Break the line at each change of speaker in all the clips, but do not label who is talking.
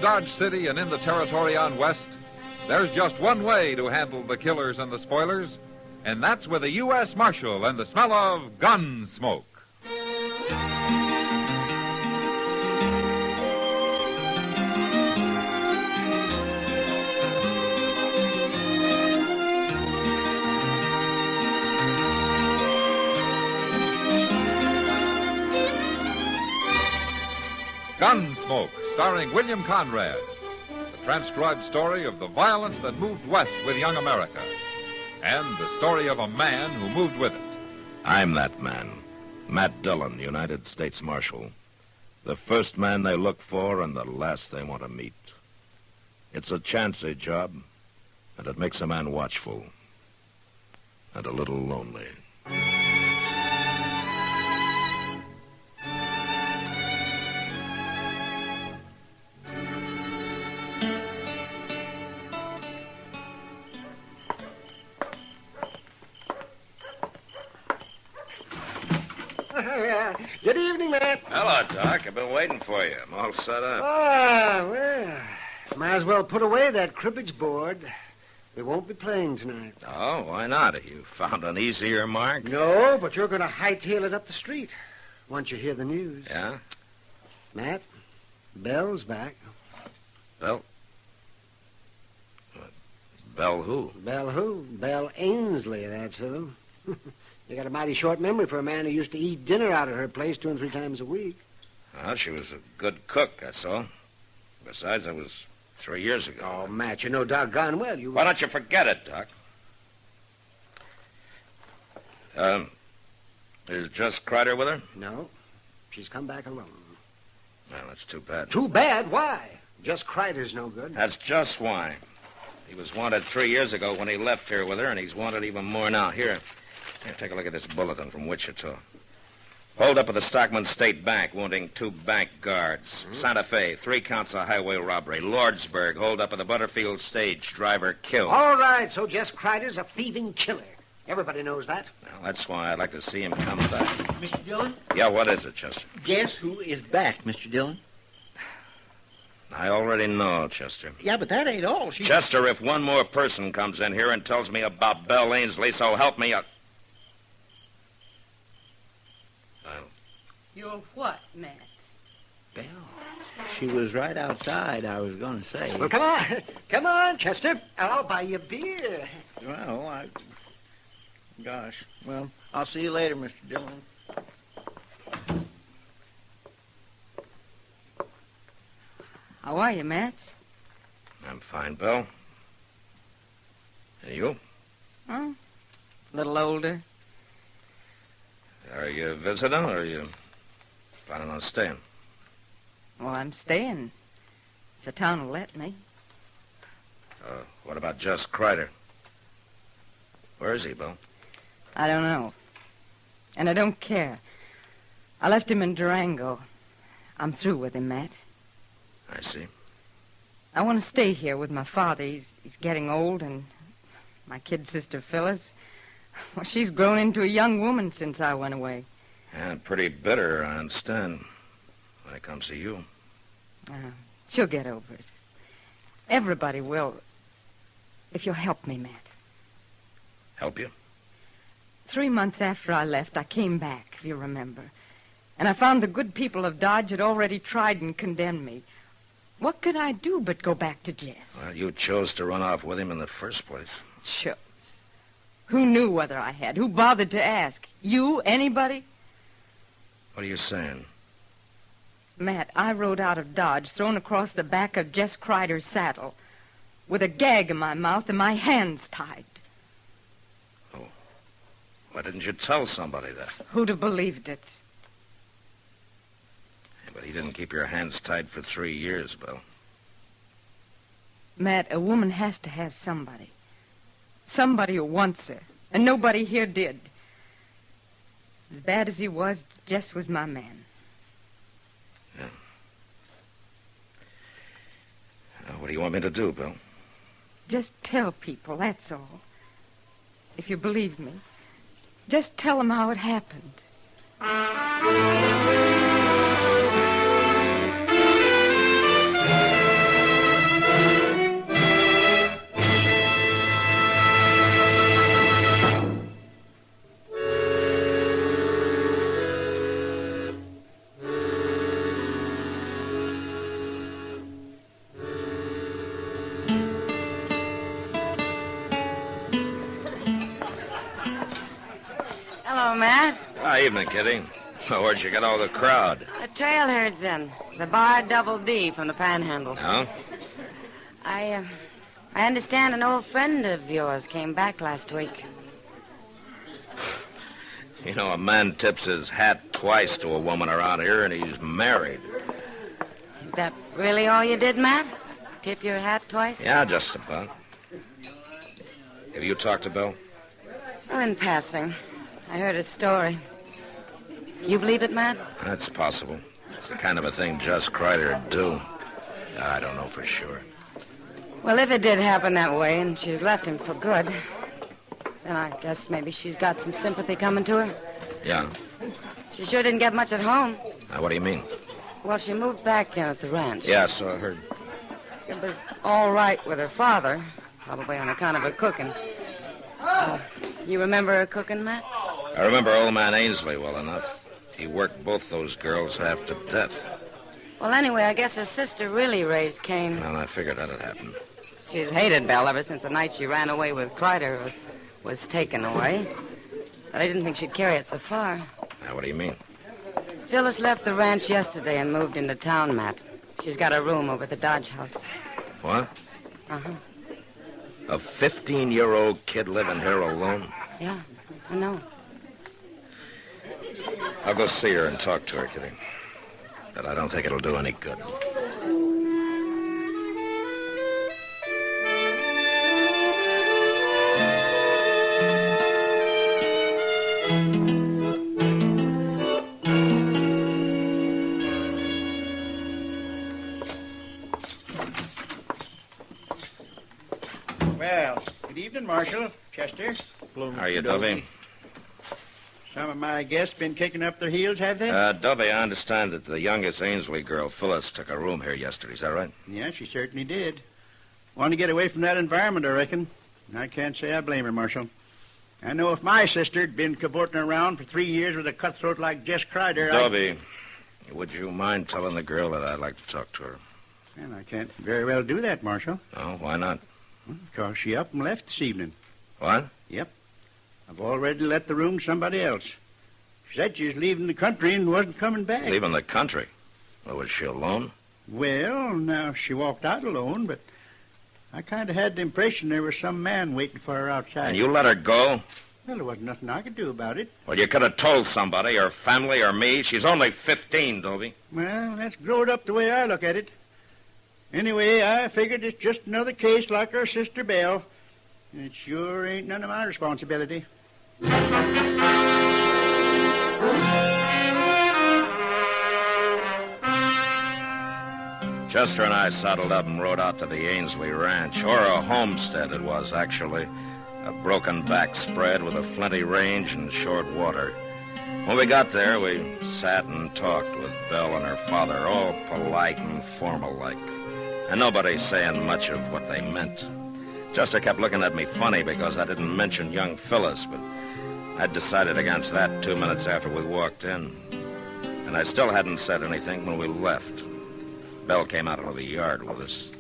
Dodge City and in the territory on West, there's just one way to handle the killers and the spoilers, and that's with a U.S. Marshal and the smell of Gunsmoke. Gunsmoke, starring William Conrad. The transcribed story of the violence that moved west with young America. And the story of a man who moved with it.
I'm that man. Matt Dillon, United States Marshal. The first man they look for and the last they want to meet. It's a chancy job, and it makes a man watchful. And a little lonely.
Good evening, Matt.
Hello, Doc. I've been waiting for you. I'm all set up.
Well, might as well put away that cribbage board. We won't be playing tonight.
Oh, why not? You found an easier mark?
No, but you're going to hightail it up the street once you hear the news.
Yeah?
Matt, Belle's back.
Belle? Belle who?
Belle who? Belle Ainsley, that's who. You got a mighty short memory for a man who used to eat dinner out at her place 2 and 3 times a week.
Well, she was a good cook, that's all. Besides, that was 3 years ago.
Oh, Matt, you know doggone well you...
Why don't you forget it, Doc? Is Jess Kreider with her?
No. She's come back alone.
Well, that's too bad.
Too bad? Why? Jess Kreider's no good.
That's just why. He was wanted 3 years ago when he left here with her, and he's wanted even more now. Here, take a look at this bulletin from Wichita. Hold up at the Stockman State Bank, wounding 2 bank guards. Santa Fe, 3 counts of highway robbery. Lordsburg, hold up at the Butterfield stage, driver killed.
All right, so Jess Kreider's a thieving killer. Everybody knows that.
Well, that's why I'd like to see him come back.
Mr. Dillon?
Yeah, what is it, Chester?
Guess who is back, Mr. Dillon?
I already know, Chester.
Yeah, but that ain't all.
Chester, if one more person comes in here and tells me about Belle Ainsley, so help me...
You're what, Matt?
Belle. She was right outside, I was going to say.
Well, come on. Come on, Chester. I'll buy you a beer.
Well, Gosh. Well, I'll see you later, Mr. Dillon.
How are you, Matt?
I'm fine, Belle. And you?
Oh, a little older.
Are you visiting, or are you planning on staying?
Well, I'm staying. If the town will let me.
What about Jess Kreider? Where is he, Belle?
I don't know. And I don't care. I left him in Durango. I'm through with him, Matt.
I see.
I want to stay here with my father. He's getting old, and my kid sister, Phyllis, well, she's grown into a young woman since I went away.
And pretty bitter, I understand, when it comes to you.
She'll get over it. Everybody will, if you'll help me, Matt.
Help you?
3 months after I left, I came back, if you remember. And I found the good people of Dodge had already tried and condemned me. What could I do but go back to Jess?
Well, you chose to run off with him in the first place.
Shucks. Who knew whether I had? Who bothered to ask? You? Anybody?
What are you saying?
Matt, I rode out of Dodge, thrown across the back of Jess Kreider's saddle, with a gag in my mouth and my hands tied.
Oh. Why didn't you tell somebody that?
Who'd have believed it?
Yeah, but he didn't keep your hands tied for 3 years, Belle.
Matt, a woman has to have somebody. Somebody who wants her. And nobody here did. As bad as he was, Jess was my man.
Yeah. What do you want me to do, Belle?
Just tell people, that's all. If you believe me. Just tell them how it happened.
Hello, Matt.
Evening, Kitty. Where'd you get all the crowd?
The trailherd's in. The bar Double D from the Panhandle.
Oh?
I understand an old friend of yours came back last week.
You know, a man tips his hat twice to a woman around here, and he's married.
Is that really all you did, Matt? Tip your hat twice?
Yeah, just about. Have you talked to Belle?
Well, in passing. I heard a story. You believe it, Matt?
That's possible. It's the kind of a thing Just Kreider would do. I don't know for sure.
Well, if it did happen that way and she's left him for good, then I guess maybe she's got some sympathy coming to her.
Yeah.
She sure didn't get much at home.
What do you mean?
Well, she moved back in at the ranch.
Yeah, so I heard.
It was all right with her father, probably on account of her cooking. You remember her cooking, Matt?
I remember old man Ainsley well enough. He worked both those girls half to death.
Well, anyway, I guess her sister really raised Cain.
Well, I figured that'd happen.
She's hated Belle ever since the night she ran away with Kreider was taken away. But I didn't think she'd carry it so far.
Now, what do you mean?
Phyllis left the ranch yesterday and moved into town, Matt. She's got a room over at the Dodge House.
What?
Uh-huh.
A 15-year-old kid living here alone?
Yeah, I know.
I'll go see her and talk to her, Kitty. But I don't think it'll do any good.
Well, good evening, Marshal. Chester.
How are you, Dovey?
Some of my guests been kicking up their heels, have they?
Dovey, I understand that the youngest Ainsley girl, Phyllis, took a room here yesterday. Is that right?
Yeah, she certainly did. Wanted to get away from that environment, I reckon. I can't say I blame her, Marshal. I know if my sister'd been cavorting around for 3 years with a cutthroat like Jess Kreider,
Dovey, would you mind telling the girl that I'd like to talk to her?
Well, I can't very well do that, Marshal.
Oh, why not?
Because she up and left this evening.
What?
Yep. I've already let the room to somebody else. She said she was leaving the country and wasn't coming back.
Leaving the country? Well, was she alone?
Well, now, she walked out alone, but I kind of had the impression there was some man waiting for her outside.
And you let her go?
Well, there wasn't nothing I could do about it.
Well, you could have told somebody, her family or me. She's only 15, Dovey.
Well, that's growed up the way I look at it. Anyway, I figured it's just another case like our sister Belle. And it sure ain't none of my responsibility.
Chester and I saddled up and rode out to the Ainsley Ranch, or a homestead it was, actually. A broken back spread with a flinty range and short water. When we got there, we sat and talked with Belle and her father, all polite and formal-like, and nobody saying much of what they meant. Chester kept looking at me funny because I didn't mention young Phyllis, but I'd decided against that 2 minutes after we walked in. And I still hadn't said anything when we left. Belle came out into the yard with us.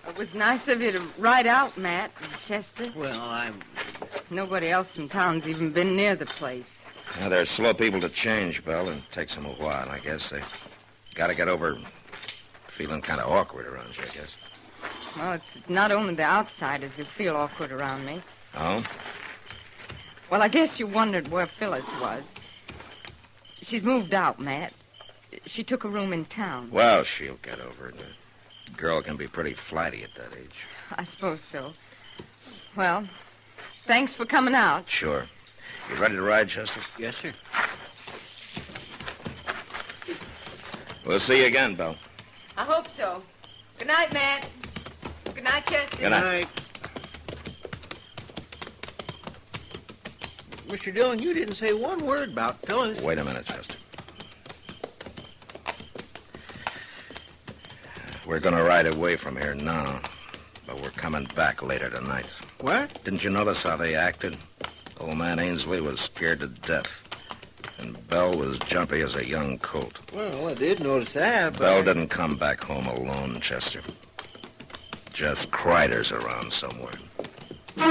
It was nice of you to ride out, Matt and Chester.
Well,
Nobody else from town's even been near the place.
Yeah, they're slow people to change, Belle. It takes them a while, I guess. They got to get over feeling kind of awkward around you, I guess.
Well, it's not only the outsiders who feel awkward around me.
Oh?
Well, I guess you wondered where Phyllis was. She's moved out, Matt. She took a room in town.
Well, she'll get over it. A girl can be pretty flighty at that age.
I suppose so. Well, thanks for coming out.
Sure. You ready to ride, Chester?
yes, sir.
We'll see you again, Belle.
I hope so. Good night, Matt. Good night, Chester.
Good night.
Mr. Dillon, you didn't say one word about Phyllis.
Wait a minute, Chester. We're going to ride away from here now, but we're coming back later tonight.
What?
Didn't you notice how they acted? Old man Ainsley was scared to death, and Belle was jumpy as a young colt.
Well, I did notice that, but...
Belle didn't come back home alone, Chester. Just Kreider's around somewhere.
You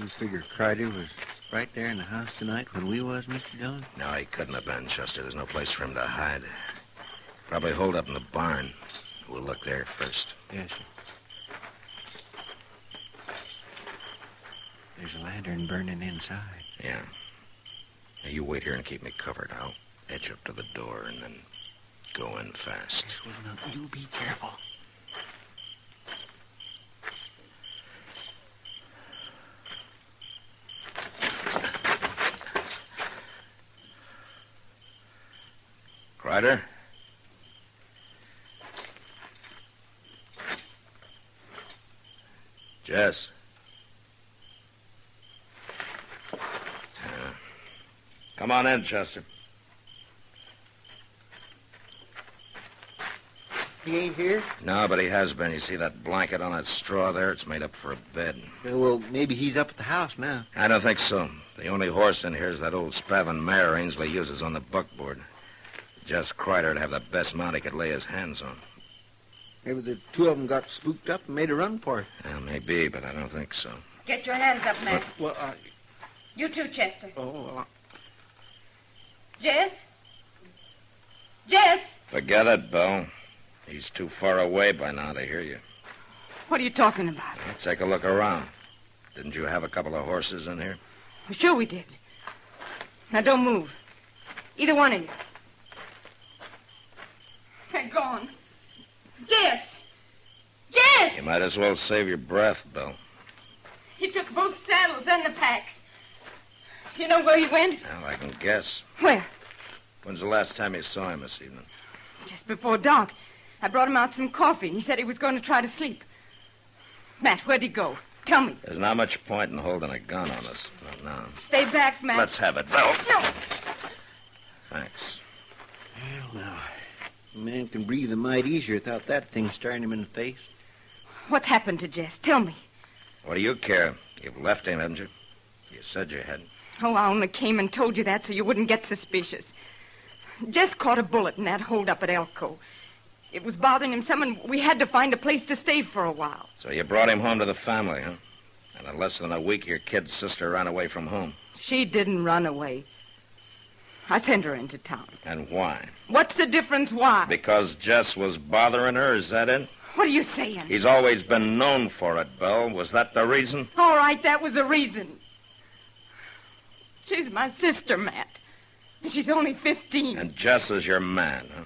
figure Crider was right there in the house tonight when we was, Mr. Dillon?
No, he couldn't have been, Chester. There's no place for him to hide. Probably holed up in the barn. We'll look there first.
Yes, sir. There's a lantern burning inside.
Yeah. Now, you wait here and keep me covered. I'll edge up to the door and then go in fast.
Yes, well, now, you be careful.
Crider? Jess? Come on in, Chester.
He ain't here?
No, but he has been. You see that blanket on that straw there? It's made up for a bed.
Well, maybe he's up at the house now.
I don't think so. The only horse in here is that old Spavin mare Ainsley uses on the buckboard. Jess Crider'd have the best mount he could lay his hands on.
Maybe the two of them got spooked up and made a run for it.
Well, maybe, but I don't think so.
Get your hands up, Matt.
Well,
You too, Chester.
Oh,
Jess? Jess?
Forget it, Belle. He's too far away by now to hear you.
What are you talking about?
Well, take a look around. Didn't you have a couple of horses in here?
Sure we did. Now, don't move. Either one of you. They're gone. Jess! Jess!
You might as well save your breath, Belle.
He took both saddles and the packs. You know where he went?
Well, I can guess.
Where?
When's the last time you saw him this evening?
Just before dark. I brought him out some coffee. He said he was going to try to sleep. Matt, where'd he go? Tell me.
There's not much point in holding a gun on us. Not now.
Stay back, Matt.
Let's have it, Belle.
No.
Thanks.
well, now, a man can breathe a mite easier without that thing staring him in the face.
What's happened to Jess? Tell me.
What do you care? You've left him, haven't you? You said you hadn't.
Oh, I only came and told you that so you wouldn't get suspicious. Jess caught a bullet in that hold-up at Elko. It was bothering him some, and we had to find a place to stay for a while.
So you brought him home to the family, huh? And in less than a week, your kid's sister ran away from home.
She didn't run away. I sent her into town.
And why?
What's the difference why?
Because Jess was bothering her, is that it?
What are you saying?
He's always been known for it, Belle. Was that the reason?
All right, that was a reason. She's my sister, Matt. And she's only 15.
And Jess is your man, huh?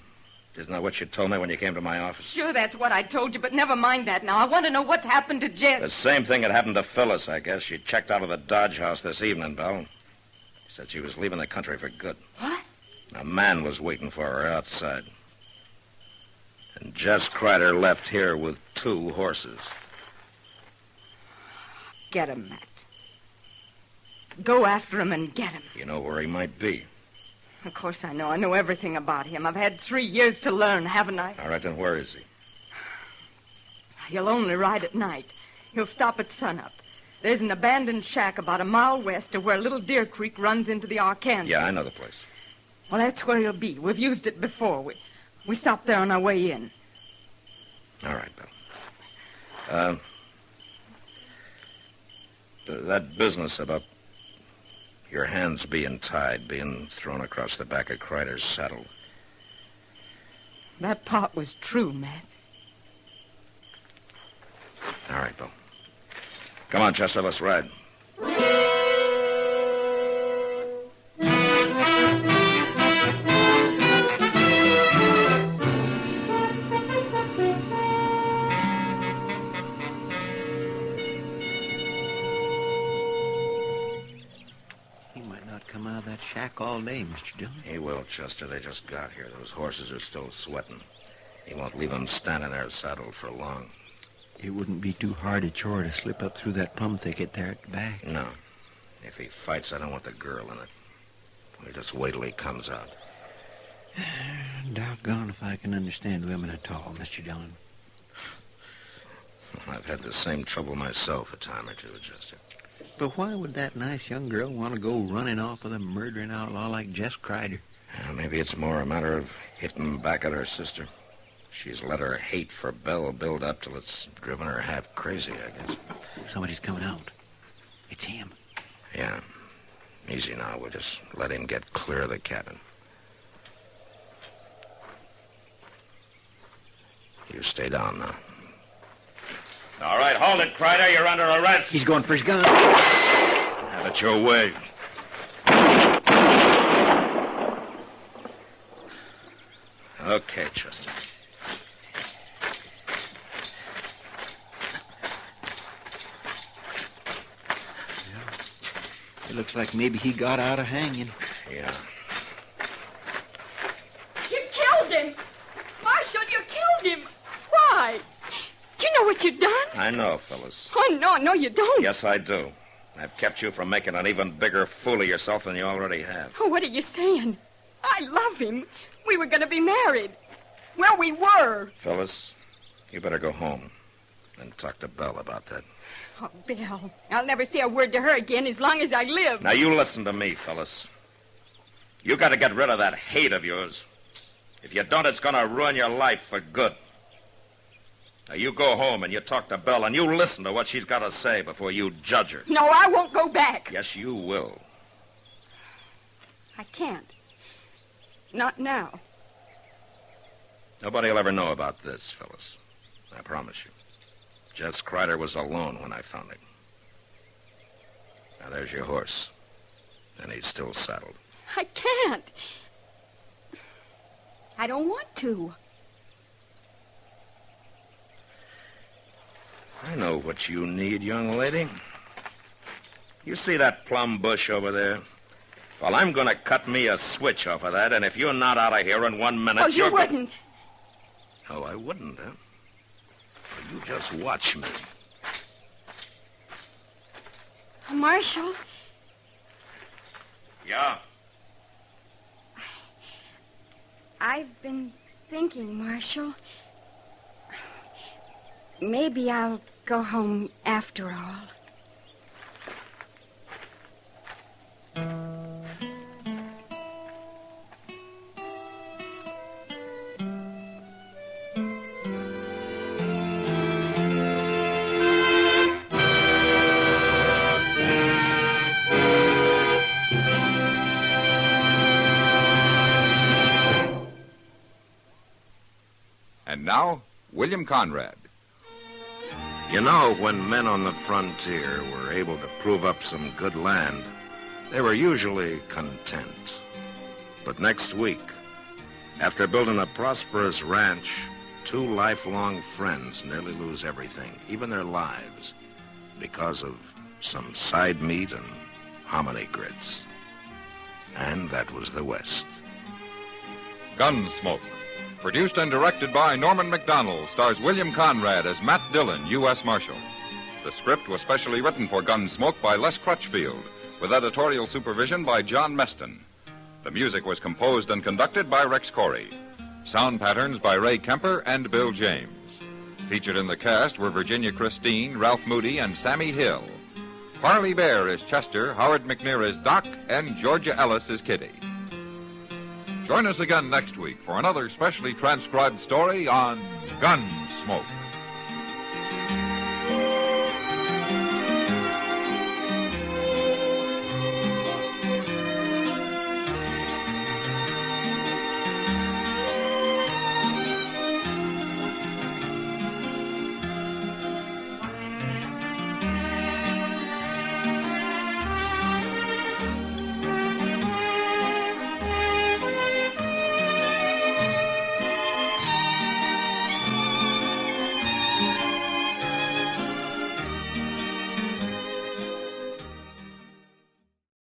Isn't that what you told me when you came to my office?
Sure, that's what I told you, but never mind that now. I want to know what's happened to Jess.
The same thing that happened to Phyllis, I guess. She checked out of the Dodge house this evening, Belle. Said she was leaving the country for good.
What?
A man was waiting for her outside. And Jess Crider left here with 2 horses.
Get him, Matt. Go after him and get him.
You know where he might be.
Of course I know. I know everything about him. I've had 3 years to learn, haven't I?
All right, then where is he?
He'll only ride at night. He'll stop at sunup. There's an abandoned shack about a mile west of where Little Deer Creek runs into the Arkansas.
Yeah, I know the place.
Well, that's where he'll be. We've used it before. We stopped there on our way in.
All right, Belle. That business about your hands being tied, being thrown across the back of Crider's saddle.
That part was true, Matt.
All right, Belle. Come on, Chester, let's ride.
Come out of that shack all day, Mr. Dillon.
He will, Chester. They just got here. Those horses are still sweating. He won't leave them standing there saddled for long.
It wouldn't be too hard a chore to slip up through that plum thicket there at the back.
No. If he fights, I don't want the girl in it. We'll just wait till he comes out.
Doggone if I can understand women at all, Mr. Dillon.
I've had the same trouble myself a time or two, Chester.
But why would that nice young girl want to go running off with a murdering outlaw like Jess Kreider?
Maybe it's more a matter of hitting back at her sister. She's let her hate for Belle build up till it's driven her half crazy, I guess.
Somebody's coming out. It's him.
Yeah. Easy now. We'll just let him get clear of the cabin. You stay down now. All right, hold it, Kreider. You're under arrest.
He's going for his gun.
Have it your way. Okay, Chester.
It looks like maybe he got out of hanging.
Yeah.
You killed him! Marshal, you killed him! Why? Do you know what you've done?
I know, Phyllis.
Oh, no, you don't.
Yes, I do. I've kept you from making an even bigger fool of yourself than you already have.
Oh, what are you saying? I love him. We were going to be married. Well, we were.
Phyllis, you better go home and talk to Belle about that.
Oh, Belle, I'll never say a word to her again as long as I live.
Now, you listen to me, Phyllis. You got to get rid of that hate of yours. If you don't, it's going to ruin your life for good. Now, you go home and you talk to Belle and you listen to what she's got to say before you judge her.
No, I won't go back.
Yes, you will.
I can't. Not now.
Nobody will ever know about this, Phyllis. I promise you. Jess Kreider was alone when I found him. Now, there's your horse. And he's still saddled.
I can't. I don't want to.
I know what you need, young lady. You see that plum bush over there? Well, I'm going to cut me a switch off of that, and if you're not out of here in 1 minute,
Oh, you wouldn't.
Oh, I wouldn't, huh? Well, you just watch me.
Marshal,
Yeah?
I've been thinking, Marshal. Maybe I'll go home after all.
And now, William Conrad.
You know, when men on the frontier were able to prove up some good land, they were usually content. But next week, after building a prosperous ranch, two lifelong friends nearly lose everything, even their lives, because of some side meat and hominy grits. And that was the West.
Gunsmoke. Produced and directed by Norman MacDonald, stars William Conrad as Matt Dillon, U.S. Marshal. The script was specially written for Gunsmoke by Les Crutchfield, with editorial supervision by John Meston. The music was composed and conducted by Rex Corey. Sound patterns by Ray Kemper and Bill James. Featured in the cast were Virginia Christine, Ralph Moody, and Sammy Hill. Parley Bear is Chester, Howard McNear is Doc, and Georgia Ellis is Kitty. Join us again next week for another specially transcribed story on Gunsmoke.